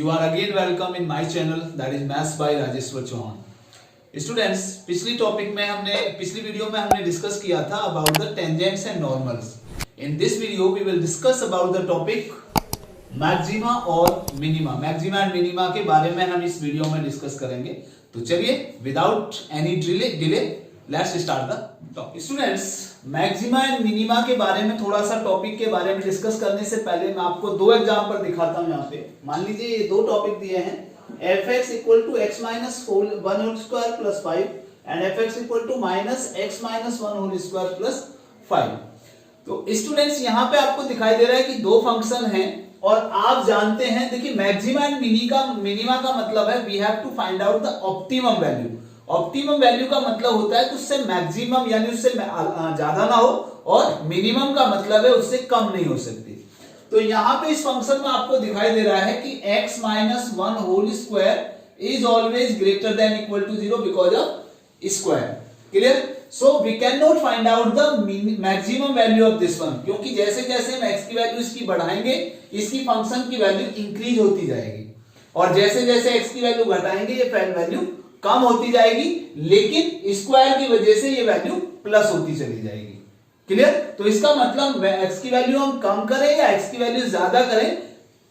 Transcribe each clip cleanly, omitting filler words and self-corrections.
You are again welcome in my channel, that is Maths by Rajeshwar Chauhan. Students, पिछली video में हमने discuss किया था about the tangents and normals. In this video we will discuss about the topic maxima और minima. Maxima and minima के बारे में हम इस वीडियो में डिस्कस करेंगे. तो चलिए without any delay let's start the topic. Students, maxima and minima के बारे में थोड़ा सा टॉपिक के बारे में डिस्कस करने से पहले मैं आपको दो एग्जांपल दिखाता हूं. यहाँ पे मान लीजिए ये दो टॉपिक दिए हैं, fx equal to x minus 1 whole square plus 5 and fx equal to minus x minus 1 whole square plus 5. तो स्टूडेंट्स यहाँ पे आपको दिखाई दे रहा है कि दो फंक्शन हैं और आप जानते हैं, देखिए मैक्सिमा एंड मिनिमा का मतलब है we have to find out the optimum value. Optimum value का मतलब होता है कि उससे मैक्सिमम यानी उससे ज्यादा ना हो और मिनिमम का मतलब है उससे कम नहीं हो सकती. तो यहाँ पे इस फंक्शन में आपको दिखाई दे रहा है कि x minus 1 whole square is always greater than equal to 0 because of square. Clear? So we can not find out the maximum value of this one, क्योंकि जैसे जैसे हम x की वैल्यू इसकी बढ़ाएंगे इसकी फंक्शन की वैल्यू इंक्रीज होती जाएगी और जैसे जैसे x की वैल्यू घटाएंगे ये वैल्यू कम होती जाएगी, लेकिन स्क्वायर की वजह से ये वैल्यू प्लस होती चली जाएगी. क्लियर? तो इसका मतलब x की वैल्यू हम कम करें या x की वैल्यू ज्यादा करें,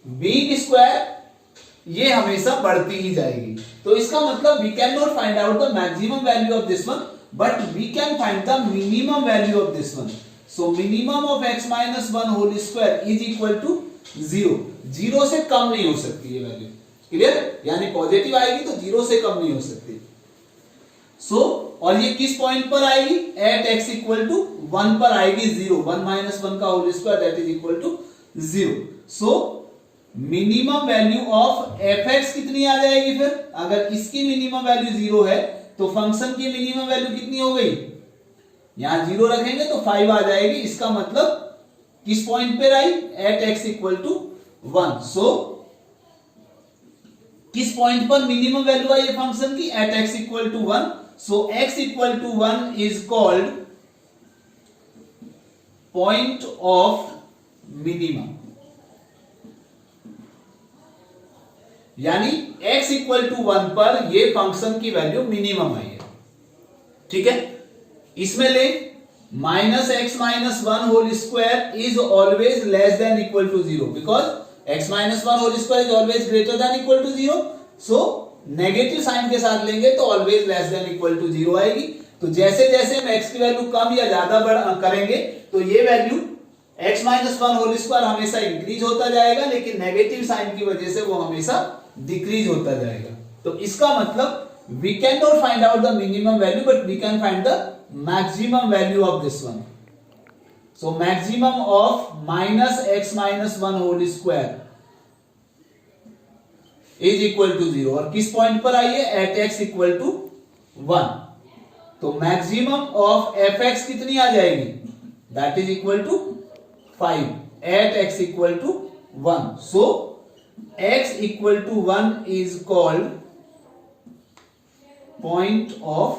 बीइंग स्क्वायर ये हमेशा बढ़ती ही जाएगी. तो इसका मतलब we can not find out the maximum value of this one but we can find the minimum value of this one. So minimum of x minus 1 whole square is equal to 0. 0 से कम नहीं हो सकती ये value. Clear? यानी positive आएगी तो 0 से कम नहीं हो सकती. और ये किस पॉइंट पर आएगी? एट x इक्वल टू 1 पर आएगी. 0 1 माइनस 1 का whole square that is equal to 0. So minimum value of fx कितनी आ जाएगी फिर? अगर इसकी मिनिमम वैल्यू 0 है तो फंक्शन की मिनिमम वैल्यू कितनी हो गई? यहां 0 रखेंगे तो 5 आ जाएगी. इसका मतलब किस पॉइंट पे आई? At x equal to 1. So किस पॉइंट पर मिनिमम वैल्यू आई फंक्शन की? At x equal to 1. So x equal to 1 is called point of minimum. यानी x इक्वल टू 1 पर ये फंक्शन की वैल्यू मिनिमम आई है. ठीक है? इसमें ले minus x minus 1 whole square is always less than equal to 0 because x minus 1 whole square is always greater than equal to 0. So negative sign के साथ लेंगे तो always less than equal to 0 आएगी. तो जैसे जैसे हम x की वैल्यू कम या ज्यादा करेंगे तो ये value x minus 1 whole square हमेशा इंक्रीज होता जाएगा, लेकिन नेगेटिव साइन की वजह से वो हमेशा डिक्रीज होता जाएगा. तो इसका मतलब we can not find out the minimum value but we can find the maximum value of this one. So maximum of minus x minus 1 whole square is equal to 0. और किस पॉइंट पर आई है? at x equal to 1. तो maximum of fx कितनी आ जाएगी? That is equal to 5 at x equal to 1. So x equal to 1 is called point of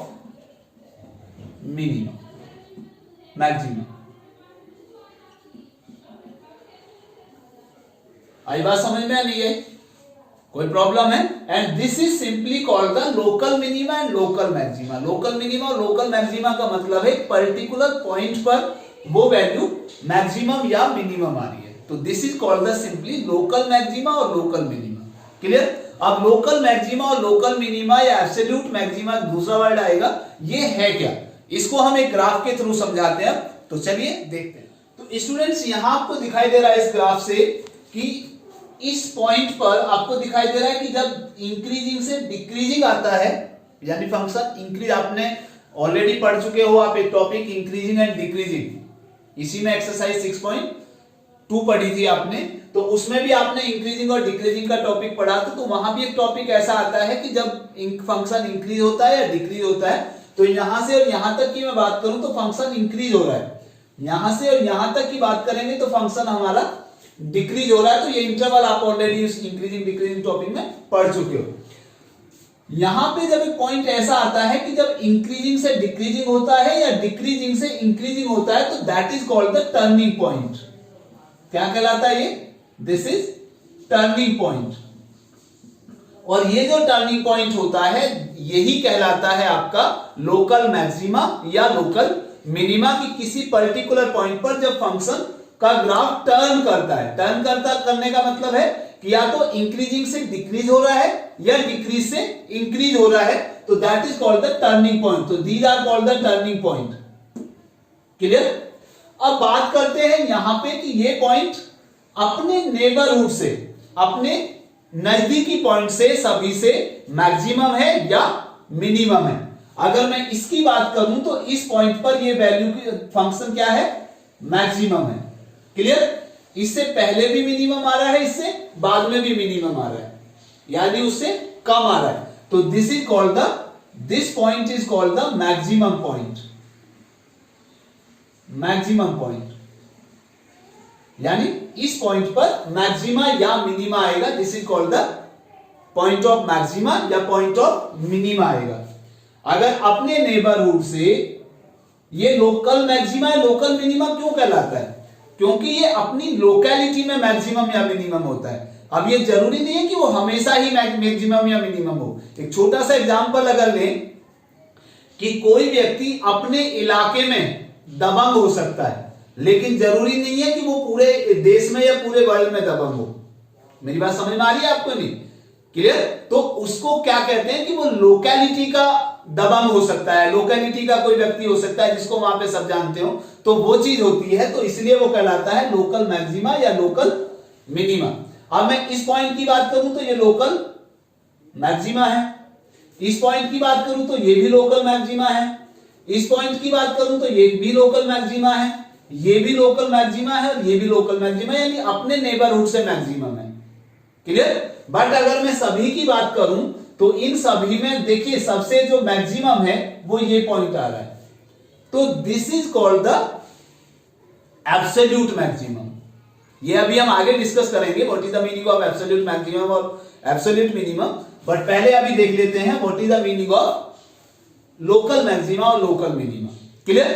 minimum, maximum. आई बात समझ में आ रही है? कोई प्रॉब्लम है? And this is simply called the local minima and local maxima. Local minima और local maxima का मतलब है पर्टिकुलर पॉइंट पर वो वैल्यू मैक्सिमम या मिनिमम आ रही है. तो this is called the simply local maxima और लोकल मिनिमा. क्लियर? अब लोकल मैक्सिमा और लोकल मिनिमा या एब्सोल्यूट मैक्सिमा दूसरा वर्ड आएगा, ये है क्या? इसको हम एक ग्राफ के थ्रू समझाते हैं. तो चलिए देखते हैं. तो स्टूडेंट्स, यहां आपको दिखाई दे रहा है इस ग्राफ से कि इस पॉइंट पर आपको दिखाई दे रहा है कि जब इंक्रीजिंग से डिक्रीजिंग आता है, यानी फंक्शन इंक्रीज, आपने ऑलरेडी पढ़ चुके हो आप एक टॉपिक इंक्रीजिंग एंड डिक्रीजिंग, इसी में एक्सरसाइज 6.2 पढ़ी थी आपने. तो उसमें भी आपने इंक्रीजिंग और डिक्रीजिंग का टॉपिक पढ़ा था. तो वहां भी एक टॉपिक ऐसा आता है कि जब फंक्शन इंक्रीज होता है या डिक्रीज होता है, तो यहां से और यहां तक की मैं बात करूं तो फंक्शन इंक्रीज हो रहा है, यहां से और यहां तक की बात करेंगे तो फंक्शन हमारा डिक्रीज हो रहा है. तो ये इंटरवल आप ऑलरेडी उस इंक्रीजिंग डिक्रीजिंग टॉपिक में पढ़ चुके हो. यहां पे जब एक पॉइंट ऐसा आता है कि जब इंक्रीजिंग से डिक्रीजिंग होता है या डिक्रीजिंग से इंक्रीजिंग होता है, तो that is called the turning point. क्या कहलाता है ये? This is turning point. और ये जो टर्निंग पॉइंट होता है यही कहलाता है आपका लोकल मैक्सिमा या लोकल मिनिमा की किसी पर्टिकुलर पॉइंट पर जब फंक्शन का ग्राफ टर्न करता है। टर्न करने का मतलब है कि या तो इंक्रीजिंग से डिक्रीज हो रहा है या डिक्रीज से इंक्रीज हो रहा है, तो that is called the turning point. तो these are called the turning point. Clear? अब बात करते हैं यहां पे कि ये पॉइंट अपने नेबरहुड से, अपने नजदीकी पॉइंट से सभी से मैक्सिमम है या मिनिमम है। अगर मैं इसकी बात करूं तो इस पॉइंट पर ये वैल्यू की फंक्शन क्या है? मैक्सिमम है। क्लियर? इससे पहले भी मिनिमम आ रहा है, इससे बाद में भी मिनिमम आ रहा है, यानी उससे कम आ रहा है। तो this point is called the maximum point. Maximum point यानी इस पॉइंट पर मैक्सिमा या मिनिमा आएगा। This is called the point of maxima या पॉइंट ऑफ मिनिमा आएगा। अगर अपने नेबरहुड से ये लोकल मैक्सिमा या लोकल मिनिमा क्यों कहलाता है? क्योंकि ये अपनी लोकेलिटी में मैक्सिमम या मिनिमम होता है। अब ये जरूरी नहीं है कि वो हमेशा ही मैक्सिमम या मिनिमम हो। एक छोटा सा एग्जांपल अगर लें कि कोई व्यक्ति अपने इलाके में दबंग हो सकता है, लेकिन जरूरी नहीं है कि वो पूरे देश में या पूरे वर्ल्ड में दबंग हो। मेरी बात समझ में आ रही है आपको? नहीं? क्लियर? तो उसको क्या कहते हैं कि वो लोकेलिटी का दबंग हो सकता है, लोकेलिटी का कोई व्यक्ति हो सकता है जिसको वहां पे सब जानते हो, तो वो चीज होती है। तो इसलिए वो कहलाता है लोकल मैक्सिमा या लोकल मिनिमा। अब मैं इस पॉइंट की बात करूं तो ये लोकल मैक्सिमा है, इस पॉइंट की बात करूं तो ये भी लोकल मैक्सिमा है, इस पॉइंट की बात करूं तो ये भी लोकल मैक्सिमा है, ये भी लोकल मैक्सिमा है और ये भी लोकल मैक्सिमा, यानी अपने नेबरहुड से मैक्सिमम है। क्लियर? बट अगर मैं सभी की बात करूं तो इन सभी में देखिए सबसे जो मैक्सिमम है वो ये पॉइंट आ रहा है। तो this is called the absolute maximum. ये अभी हम आगे डिस्कस करेंगे what is the meaning of absolute maximum और एब्सोल्यूट मिनिमम। बट पहले अभी देख लेते हैं what is the meaning of local maxima और लोकल मिनिमा। क्लियर?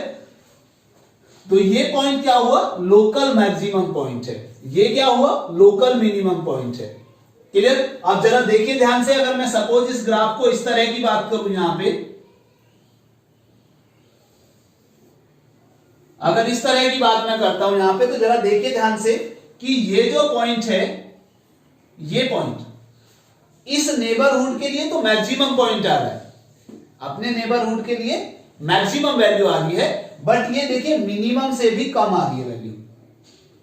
तो ये पॉइंट क्या हुआ? लोकल मैक्सिमम पॉइंट है। ये क्या हुआ? लोकल मिनिमम पॉइंट है। क्लियर? अब जरा देखिए ध्यान से, अगर मैं सपोज इस ग्राफ को इस तरह की बात करूं, यहां पे अगर इस तरह की बात मैं करता हूं यहां पे, तो जरा देखिए ध्यान से कि ये जो पॉइंट है, ये पॉइंट इस नेबरहुड के लिए तो मैक्सिमम पॉइंट आ रहा है, अपने नेबरहुड के लिए मैक्सिमम वैल्यू आ रही है। बट ये देखिए मिनिमम से भी कम आ रही है वैल्यू,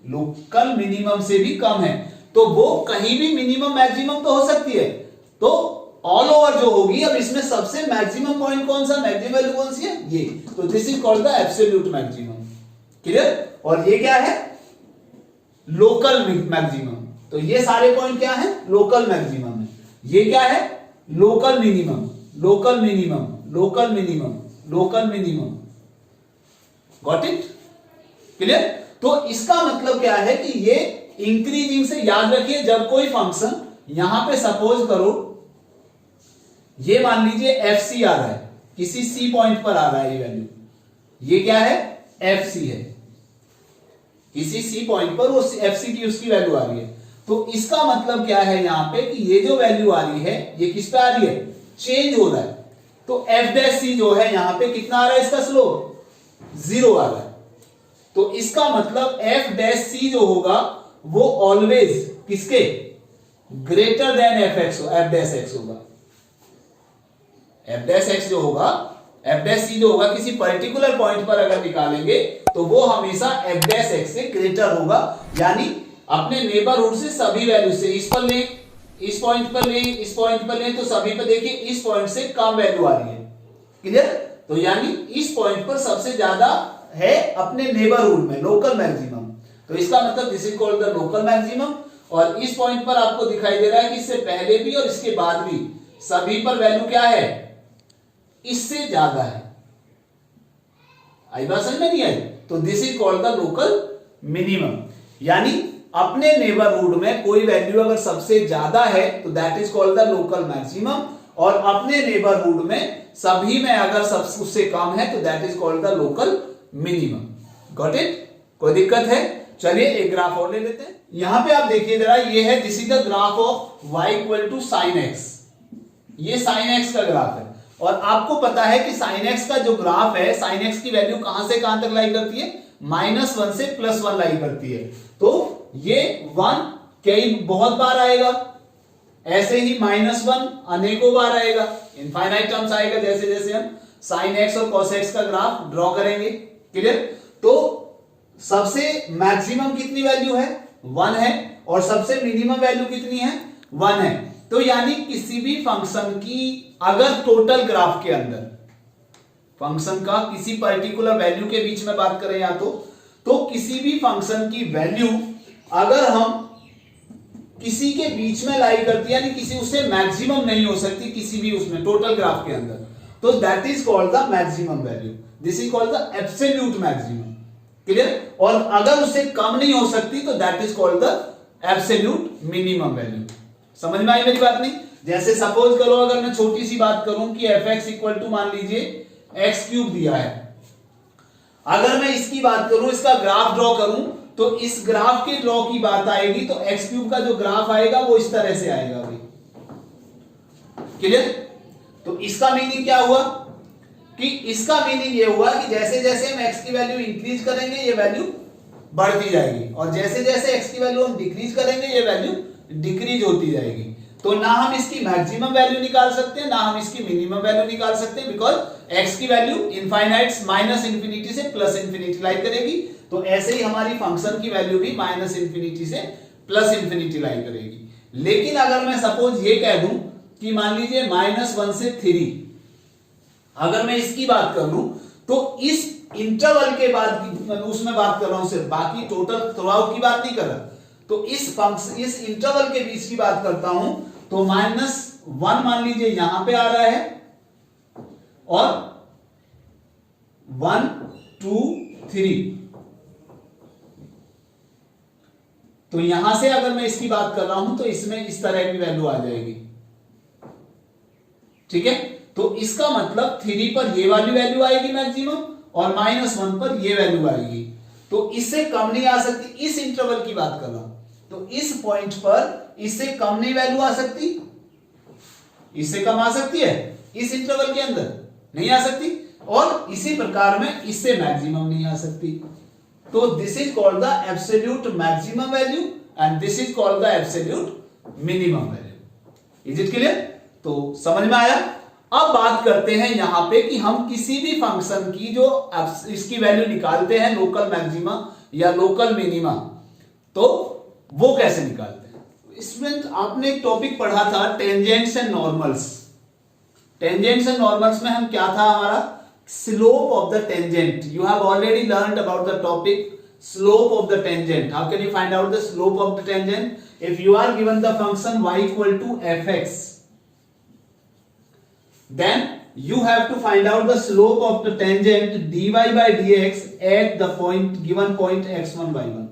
लोकल मिनिमम से भी कम है। तो वो कहीं भी मिनिमम मैक्सिमम तो हो सकती है, तो ऑल ओवर जो होगी, अब इसमें सबसे मैक्सिमम पॉइंट कौन सा, मैक्सिमम वैल्यू कौन सी है? ये। तो this is called the absolute maximum. Clear? और ये क्या है? Local maximum. तो ये सारे पॉइंट क्या है? लोकल मैक्सिमम है। ये क्या है? Local minimum, local minimum, local minimum, local minimum. Got it? Clear? तो इसका मतलब क्या है कि ये इंक्रीजिंग से, याद रखिए जब कोई फंक्शन यहां पे सपोज करो ये मान लीजिए एफ सी आ रहा है, किसी सी पॉइंट पर आ रहा है ये वैल्यू, ये क्या है? एफ सी है। किसी सी पॉइंट पर वो एफ सी की उसकी वैल्यू आ रही है। तो इसका मतलब क्या है यहां पे कि ये जो वैल्यू आ रही है ये किस पे आ रही है? चेंज हो रहा है। तो एफ डैश सी जो है यहां पे कितना आ रहा है? इसका स्लोप 0 आ रहा है। तो इसका मतलब एफ डैश सी जो होगा वो ऑलवेज किसके? Greater than F x, F dash x होगा। एफ डैश एक्स जो होगा, एफ डैश सी जो होगा, किसी पर्टिकुलर पॉइंट पर अगर निकालेंगे तो वो हमेशा एफ डैश एक्स से ग्रेटर होगा। यानी अपने नेबरहुड से सभी वैल्यू से, इस पर ले, इस पॉइंट पर ले, इस पॉइंट पर ले, तो सभी पर देखिए इस पॉइंट से कम वैल्यू आ रही है। क्लियर? तो यानी इस पॉइंट पर सबसे ज्यादा है अपने नेबरहुड में, लोकल मैक्सिमम। तो इसका मतलब this is called the local maximum. और इस पॉइंट पर आपको दिखाई दे रहा है कि इससे पहले भी और इसके बाद भी सभी पर वैल्यू क्या है? इससे ज्यादा है। आई बात समझ में नहीं आई? तो this is called the local minimum. यानी अपने नेबरहुड में कोई वैल्यू अगर सबसे ज्यादा है तो that is called the local maximum, और अपने नेबरहुड में सभी में अगर सब उससे कम है तो that is called the local minimum. Got it? कोई दिक्कत है? चलिए एक ग्राफ और ले लेते हैं। यहां पे आप देखिए जरा, ये है this is the graph of y equal to sine x. ये साइन एक्स का ग्राफ है और आपको पता है कि साइन एक्स का जो ग्राफ है, साइन एक्स की वैल्यू कहां से कहां तक लाई करती है, -1 से +1 लाई करती है। तो ये 1 कई बहुत बार आएगा, ऐसे ही -1 अनेकों बार आएगा, इनफाइनाइट टर्म्स आएगा जैसे जैसे हम साइन एक्स और कॉस एक्स का ग्राफ ड्रॉ करेंगे। क्लियर? तो सबसे मैक्सिमम कितनी वैल्यू है, 1 है, और सबसे मिनिमम वैल्यू कितनी है, 1 है। तो यानी किसी भी फंक्शन की अगर टोटल ग्राफ के अंदर फंक्शन का किसी पर्टिकुलर वैल्यू के बीच में बात करें या तो किसी भी फंक्शन की वैल्यू अगर हम किसी के बीच में लाई करती है, यानी किसी उससे मैक्सिमम नहीं हो सकती किसी भी उसमें टोटल ग्राफ के अंदर, तो that is called the maximum value, this is called the absolute maximum. Clear? और अगर उससे कम नहीं हो सकती तो that is called the absolute minimum value. समझ में आई मेरी बात? नहीं? जैसे सपोज करो अगर मैं छोटी सी बात करूं कि fx इक्वल टू मान लीजिए x³ दिया है, अगर मैं इसकी बात करूं, इसका ग्राफ ड्रॉ करूं, तो इस ग्राफ के ड्रॉ की बात आएगी तो x³ का जो ग्राफ आएगा वो इस तरह से आएगा भाई। क्लियर? तो इसका मीनिंग क्या हुआ कि इसका मीनिंग ये हुआ कि जैसे जैसे हम x की वैल्यू इंक्रीज करेंगे ये वैल्यू बढ़ती जाएगी, और जैसे जैसे x की वैल्यू हम डिक्रीज करेंगे ये वैल्यू डिक्रीज होती जाएगी। तो ना हम इसकी मैक्सिमम वैल्यू निकाल सकते हैं ना हम इसकी मिनिमम वैल्यू निकाल सकते हैं, बिकॉज x की वैल्यू इनफाइनाइट -इंफिनिटी से +इंफिनिटी लाई करेगी। तो ऐसे ही हमारी फंक्शन की वैल्यू भी -इंफिनिटी से +इंफिनिटी लाई करेगी। लेकिन अगर मैं सपोज ये कह दूं कि मान लीजिए -1 से 3, अगर मैं इसकी बात कर लूं तो इस इंटरवल के बाद उसमें बात कर रहा हूं, सिर्फ बाकी टोटल थ्रूआउट की बात नहीं कर रहा, तो इस इंटरवल के बीच की बात करता हूं, तो -1 मान लीजिए यहां पे आ रहा है और 1 2 3, तो यहां से अगर मैं इसकी बात कर रहा हूं तो इसमें इस तरह की वैल्यू आ जाएगी। ठीक है? तो इसका मतलब 3 पर ये वाली वैल्यू आएगी मैक्सिमम और -1 पर ये वैल्यू आएगी, तो इससे कम नहीं आ सकती। इस इंटरवल की बात कर रहा हूं, तो इस पॉइंट पर इससे कम नहीं वैल्यू आ सकती, इससे कम आ सकती है, इस इंटरवल के अंदर नहीं आ सकती, और इसी प्रकार में इससे मैक्सिमम नहीं आ सकती। तो this is called the absolute maximum value and this is called the absolute minimum value. Is it clear? तो समझ में आया? अब बात करते हैं यहां पे कि हम किसी भी फंक्शन की जो इसकी वैल्यू निकालते हैं लोकल मैक्सिमा या लोकल मिनिमा, तो वो कैसे निकालते हैं। इसमें आपने एक टॉपिक पढ़ा था tangents and normals. Tangents and normals में हम क्या था हमारा, slope of the tangent. You have already learned about the topic slope of the tangent. How can you find out the slope of the tangent? If you are given the function y equal to fx, then you have to find out the slope of the tangent dy by dx at the point given point x1 y1,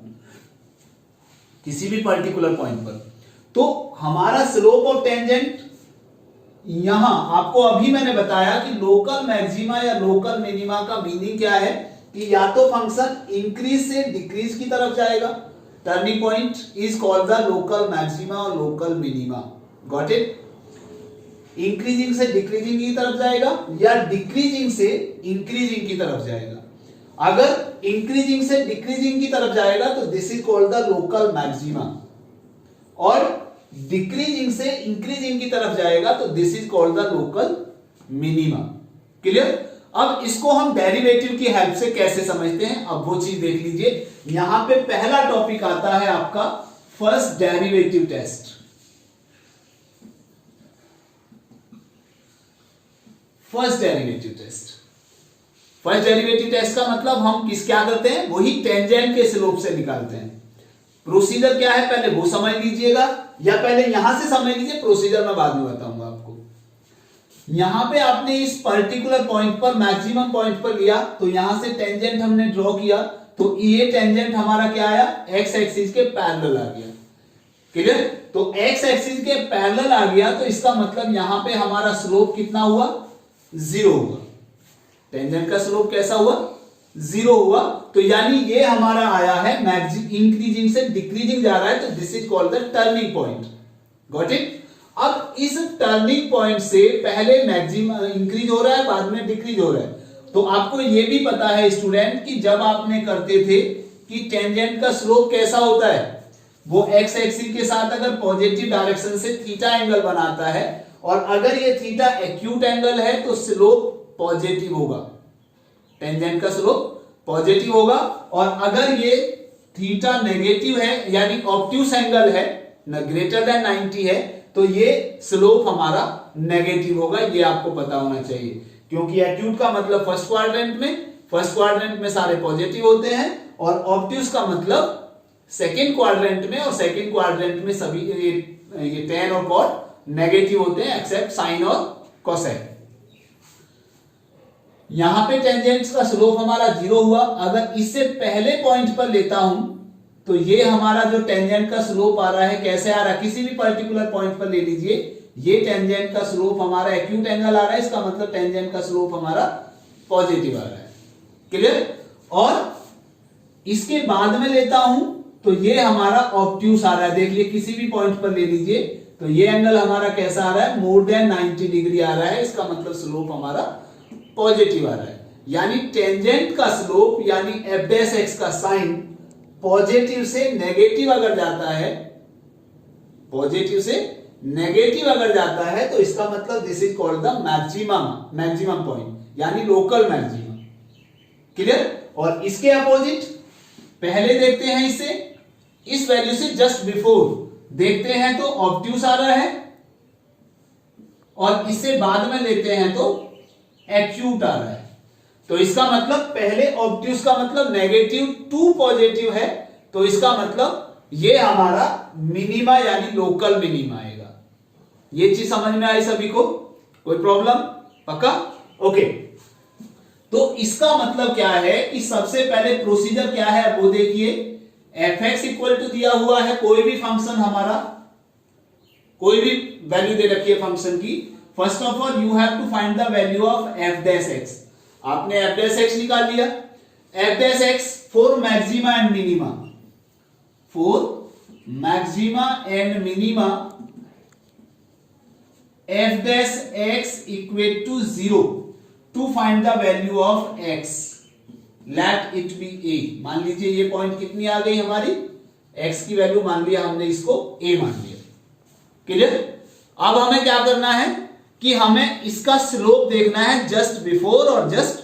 किसी भी particular point पर। तो हमारा slope of tangent यहां आपको अभी मैंने बताया कि लोकल मैक्सिमा या लोकल मिनिमा का मीनिंग क्या है कि या तो फंक्शन इंक्रीज से डिक्रीज की तरफ जाएगा, turning point is called the local maxima और local minima. Got it? Increasing से डिक्रीजिंग की तरफ जाएगा या डिक्रीजिंग से इंक्रीजिंग की तरफ जाएगा। अगर इंक्रीजिंग से डिक्रीजिंग की तरफ जाएगा तो this is called the local maxima, और डिक्रीजिंग से इंक्रीजिंग की तरफ जाएगा तो this is called the local minima. Clear? अब इसको हम डेरिवेटिव की हेल्प से कैसे समझते हैं, अब वो चीज देख लीजिए। यहां पे पहला टॉपिक आता है आपका first derivative test. First derivative test, first derivative test का मतलब हम क्या करते हैं, वही टेंजेंट के स्लोप से निकालते हैं। प्रोसीजर क्या है पहले वो समझ लीजिएगा, या पहले यहां से समझ लीजिए, प्रोसीजर मैं बाद में बताऊंगा आपको। यहां पे आपने इस पर्टिकुलर पॉइंट पर मैक्सिमम पॉइंट पर लिया, तो यहां से टेंजेंट हमने ड्रॉ किया, तो ये टेंजेंट हमारा क्या आया, एक्स एक्सिस के पैरेलल आ गया। क्लियर? तो एक्स एक्सिस के पैरेलल आ गया, तो इसका मतलब यहां पे हमारा स्लोप कितना हुआ, 0 हुआ। टेंजेंट का स्लोप कैसा हुआ, 0 हुआ। तो यानी ये हमारा आया है इंक्रीजिंग से डिक्रीजिंग जा रहा है, तो this is called the turning point. Got it? अब इस टर्निंग पॉइंट से पहले मैक्सिमम इंक्रीज हो रहा है, बाद में डिक्रीज हो रहा है। तो आपको यह भी पता है स्टूडेंट कि जब आपने करते थे कि टेंजेंट का स्लोप कैसा होता है, वो एक्स एक्सिस के साथ अगर पॉजिटिव डायरेक्शन से थीटा एंगल बनाता है, और अगर ये थीटा एक्यूट एंगल है तो स्लोप पॉजिटिव होगा, टेंजेंट का स्लोप पॉजिटिव होगा। और अगर ये थीटा नेगेटिव है यानी ऑब्ट्यूस एंगल है ग्रेटर देन 90 है, तो ये स्लोप हमारा नेगेटिव होगा। ये आपको पता होना चाहिए, क्योंकि एक्यूट का मतलब फर्स्ट क्वाड्रेंट में सारे पॉजिटिव होते हैं, और ऑब्ट्यूस का मतलब सेकंड क्वाड्रेंट में, और सेकंड क्वाड्रेंट में सभी ये tan और cot नेगेटिव होते हैं एक्सेप्ट साइन और कोसेक। यहां पे टेंजेंट्स का स्लोप हमारा 0 हुआ। अगर इससे पहले पॉइंट पर लेता हूं तो ये हमारा जो टेंजेंट का स्लोप आ रहा है कैसे आ रहा है, किसी भी पर्टिकुलर पॉइंट पर ले लीजिए, ये टेंजेंट का स्लोप हमारा एक्यूट एंगल आ रहा है, इसका मतलब टेंजेंट का स्लोप हमारा पॉजिटिव आ रहा है। क्लियर? और इसके बाद में लेता हूं तो ये हमारा ऑब्ट्यूस आ रहा है। देखिए किसी भी पॉइंट पर ले लीजिए तो ये एंगल हमारा कैसा आ रहा है, मोर देन 90 डिग्री आ रहा है, इसका मतलब स्लोप हमारा पॉजिटिव आ रहा है। यानी टेंजेंट का स्लोप यानी f डैश x का साइन पॉजिटिव से नेगेटिव अगर जाता है, पॉजिटिव से नेगेटिव अगर जाता है, तो इसका मतलब this is called the maximum point यानी लोकल मैक्सिमम। क्लियर? और इसके अपोजिट पहले देखते हैं, इस वैल्यू से जस्ट बिफोर देखते हैं तो ऑब्ट्यूस आ रहा है, और इससे बाद में लेते हैं तो एक्यूट आ रहा है। तो इसका मतलब पहले ऑब्ट्यूस का मतलब नेगेटिव टू पॉजिटिव है, तो इसका मतलब ये हमारा मिनिमा यानी लोकल मिनिमा आएगा। ये चीज समझ में आई सभी को? कोई प्रॉब्लम? पक्का? ओके। तो इसका मतलब क्या है कि सबसे पहले प्रोसीजर क्या है वो देखिए। fx इक्वल टू दिया हुआ है कोई भी फंक्शन, हमारा कोई भी वैल्यू दे रखी है फंक्शन की। First of all you have to find the value of f dash x। आपने f डैश x निकाल लिया। f dash x for maxima and minima, for maxima and minima f dash x equal to 0 to find the value of x, let it be a। मान लीजिए ये point कितनी आ गई हमारी, x की value मान लिया हमने, इसको a मान लिया। क्लियर? अब हमें क्या करना है कि हमें इसका स्लोप देखना है जस्ट बिफोर और जस्ट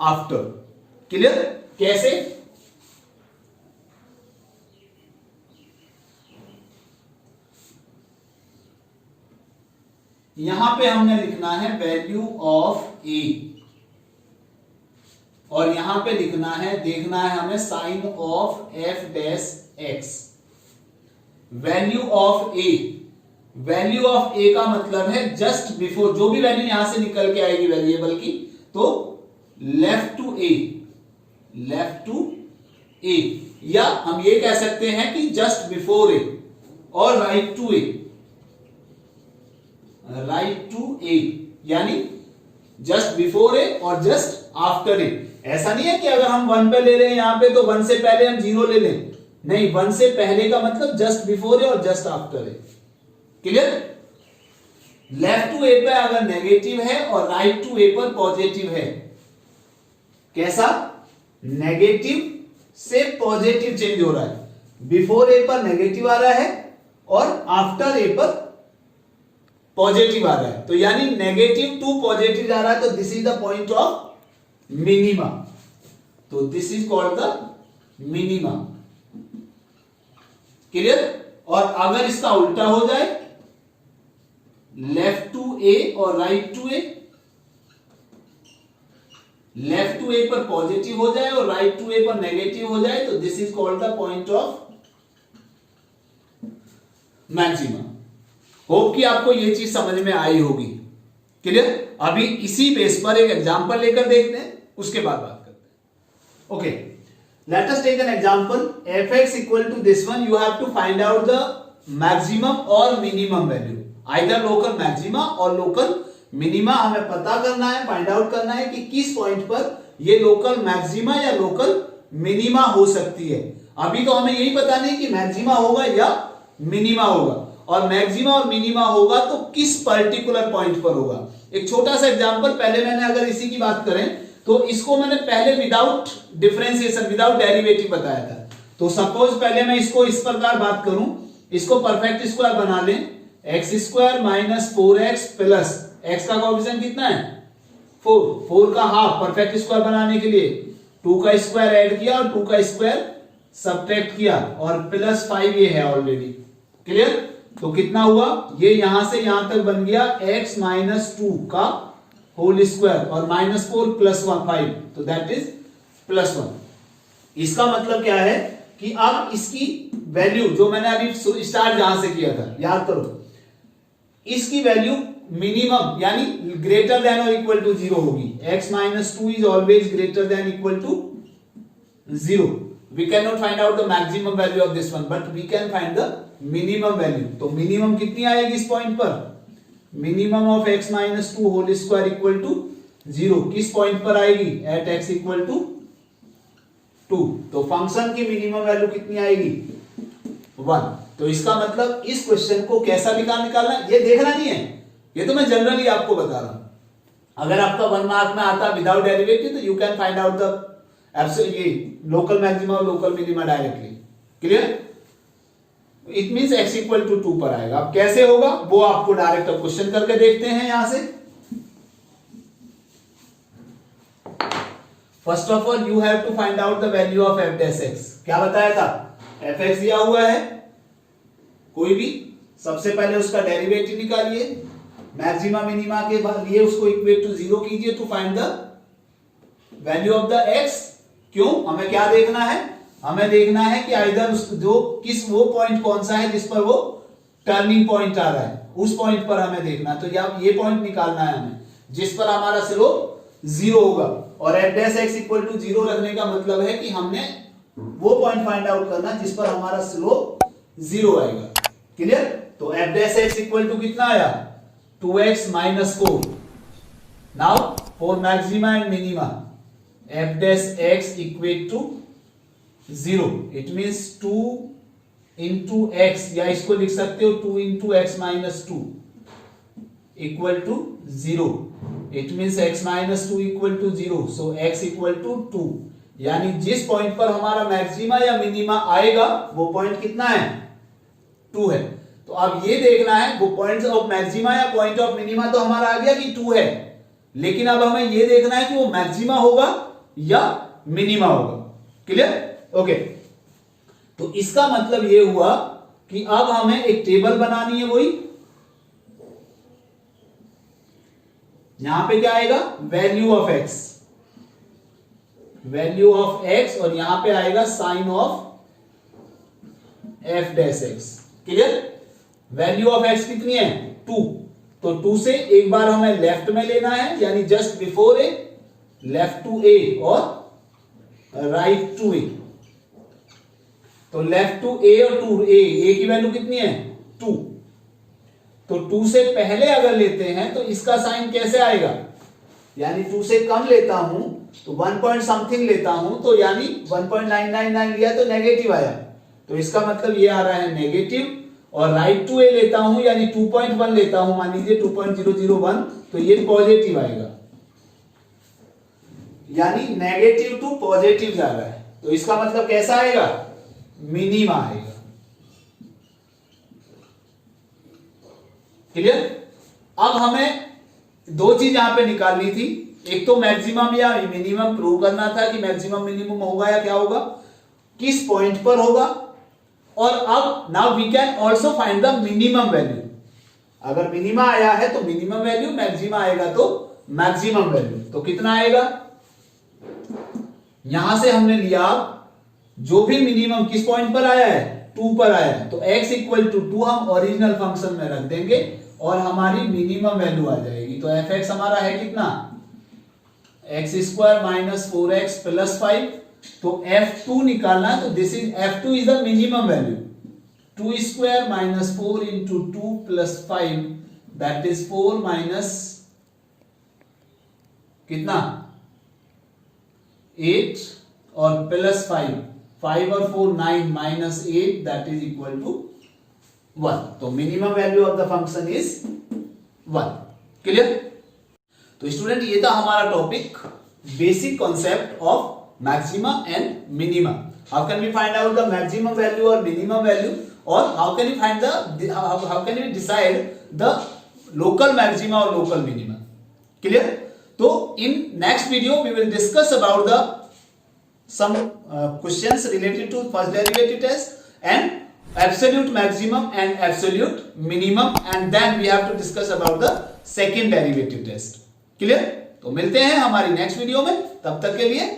आफ्टर। क्लियर? कैसे? यहां पे हमने लिखना है वैल्यू ऑफ a, और यहां पे लिखना है, देखना है हमें sign of f dash x। Value of a, value of a का मतलब है जस्ट बिफोर, जो भी वैल्यू यहां से निकल के आएगी वेरिएबल की, तो लेफ्ट टू a, या हम ये कह सकते हैं कि जस्ट बिफोर a और राइट टू a, यानी जस्ट बिफोर ए और जस्ट आफ्टर ए। ऐसा नहीं है कि अगर हम 1 पे ले रहे हैं यहां पे तो 1 से पहले हम 0 ले लें, नहीं, 1 से पहले का मतलब जस्ट बिफोर ए और just after A. Clear? Left to A पे अगर नेगेटिव है और राइट टू ए पर पॉजिटिव है, कैसा? नेगेटिव से पॉजिटिव चेंज हो रहा है, बिफोर ए पर नेगेटिव आ रहा है और आफ्टर ए पर पॉजिटिव आ रहा है, तो यानी नेगेटिव टू पॉजिटिव जा रहा है, तो this is the point of minima. तो this is called the minima. Clear? और अगर इसका उल्टा हो जाए, लेफ्ट टू ए और right to A, left to A पर पॉजिटिव हो जाए और राइट टू ए पर नेगेटिव हो जाए, तो this is called the point of maxima. Hope कि आपको यह चीज समझ में आई होगी। क्लियर? अभी इसी बेस पर एक एग्जांपल लेकर देखते हैं, उसके बाद बात करते हैं। Okay, let us take an example. fx equal to this one, you have to find out the maximum और minimum value, either local maxima और लोकल मिनिमा। हमें पता करना है, फाइंड आउट करना है कि किस पॉइंट पर ये लोकल मैक्सिमा या लोकल मिनिमा हो सकती है। अभी तो हमें यही पता नहीं कि मैक्सिमा होगा या मिनिमा होगा। और मैक्सिमा और मिनिमा होगा तो किस पर्टिकुलर पॉइंट पर होगा। एक छोटा सा एग्जांपल, पहले मैंने अगर इसी की बात करें तो इसको मैंने पहले विदाउट डिफरेंशिएशन विदाउट डेरिवेटिव बताया था। तो सपोज पहले मैं इसको इस प्रकार बात करूं, इसको परफेक्ट स्क्वायर बना लें, x square minus 4x plus x का कोएफिशिएंट कितना है 4 का हाफ परफेक्ट स्क्वायर बनाने के लिए 2 का स्क्वायर ऐड किया और 2 का स्क्वायर सब्ट्रैक्ट किया और प्लस 5 ये है ऑलरेडी। क्लियर? तो कितना हुआ, ये यहां से यहां तक बन गया x माइनस 2 का होल स्क्वायर और माइनस 4 प्लस 5, तो दैट इज प्लस 1। इसका मतलब क्या है कि अब इसकी वैल्यू जो मैंने अभी स्टार्ट जहां से किया था, याद करो, इसकी वैल्यू मिनिमम यानी ग्रेटर देन और इक्वल टू 0 होगी। x minus 2 is always greater than equal to 0। We can not find out the maximum value of this one, but we can find the minimum value. तो minimum कितनी आएगी इस point पर, minimum of x minus 2 whole square equal to 0 किस point पर आएगी, eight x equal to 2। तो function की मिनिमम वैल्यू कितनी आएगी 1। तो इसका मतलब इस क्वेश्चन को कैसा निकालना ये देखना नहीं है, ये तो मैं जनरली आपको बता रहा हूं। अगर आपका 1 मार्क में आता विदाउट डेरिवेटिव तो you can find out the ये लोकल मैक्सिमम और local minima directly. Clear? It means x equal to 2 पर आएगा। अब कैसे होगा वो आपको डायरेक्ट क्वेश्चन करके देखते हैं। यहां से first of all you have to find out the value of f dash x। क्या बताया था, fx दिया हुआ है कोई भी, सबसे पहले उसका डेरिवेटिव निकालिए, मैक्सिमा मिनिमा के लिए उसको इक्वेट टू 0 कीजिए to find the value of the x। क्यों, हमें क्या देखना है, हमें देखना है कि आइदर जो किस वो पॉइंट कौन सा है जिस पर वो टर्निंग पॉइंट आ रहा है, उस पॉइंट पर हमें देखना है। तो ये पॉइंट निकालना है हमें जिस पर हमारा स्लोप 0 होगा। और f dash x equal to 0 रखने का मतलब है कि हमने वो पॉइंट फाइंड आउट करना जिस पर हमारा स्लोप 0 आएगा। क्लियर? तो f dash x equal to कितना आया 2x minus 4। Now for maxima and minima f dash x equate to 0, it means 2 into x, या इसको लिख सकते हो 2 into x minus 2 equal to 0, it means x minus 2 equal to 0, so x equal to 2। यानी जिस point पर हमारा maxima या मिनिमा आएगा वो पॉइंट कितना है 2 है। तो अब ये देखना है वो पॉइंट ऑफ मैक्सिमा या पॉइंट ऑफ मिनिमा तो हमारा आ गया कि 2 है, लेकिन अब हमें ये देखना है कि वो मैक्सिमा होगा या मिनिमा होगा। क्लियर? ओके, तो इसका मतलब ये हुआ कि अब हमें एक टेबल बनानी है, वही यहां पे क्या आएगा value of x, value of x, और यहां पे आएगा sign of f dash x। Clear? Value of x कितनी है 2, तो 2 से एक बार हमें लेफ्ट में लेना है, यानी just before a, left to ए और राइट टू ए। तो लेफ्ट टू ए और टू ए की वैल्यू कितनी है 2, तो 2 से पहले अगर लेते हैं तो इसका साइन कैसे आएगा, यानी 2 से कम लेता हूं तो 1 पॉइंट समथिंग लेता हूं तो यानी 1.999 लिया तो नेगेटिव आया, तो इसका मतलब ये आ रहा है नेगेटिव। और राइट टू ए लेता हूं यानी 2.1 लेता हूं, मान लीजिए 2.001, तो ये पॉजिटिव आएगा, यानी नेगेटिव टू पॉजिटिव जा रहा है। तो इसका मतलब कैसा आएगा मिनिमा आएगा। क्लियर? अब हमें दो चीज यहां पे निकालनी थी, एक तो मैक्सिमम या मिनिमम प्रूव करना था कि मैक्सिमम मिनिमम होगा या क्या होगा, किस पॉइंट पर होगा, और अब now we can also find the minimum value. अगर मिनिमा आया है तो मिनिमम वैल्यू, मैक्सिमा आएगा तो मैक्सिमम वैल्यू। तो कितना आएगा, यहां से हमने लिया जो भी मिनिमम किस पॉइंट पर आया है 2 पर आया है, तो x इक्वल टू 2 हम ओरिजिनल फंक्शन में रख देंगे और हमारी मिनिमम वैल्यू आ जाएगी। तो fx हमारा है कितना x square minus 4x plus 5, तो f2 निकालना, तो this is f2 is the minimum value, 2 square minus 4 into 2 plus 5, that is 4 minus कितना 8 और प्लस 5 और 4 9 minus 8, that is equal to 1. तो minimum value of the function is 1. Clear? तो student ये था हमारा topic, basic concept of maxima and minima. How can we find out the maximum value और minimum value, और how can we find how can we decide the local maxima और local minima. Clear? तो in next video we will discuss about the some questions related to first derivative test and absolute maximum and absolute minimum, and then we have to discuss about the second derivative test. Clear? तो मिलते हैं हमारी next video में, तब तक के लिए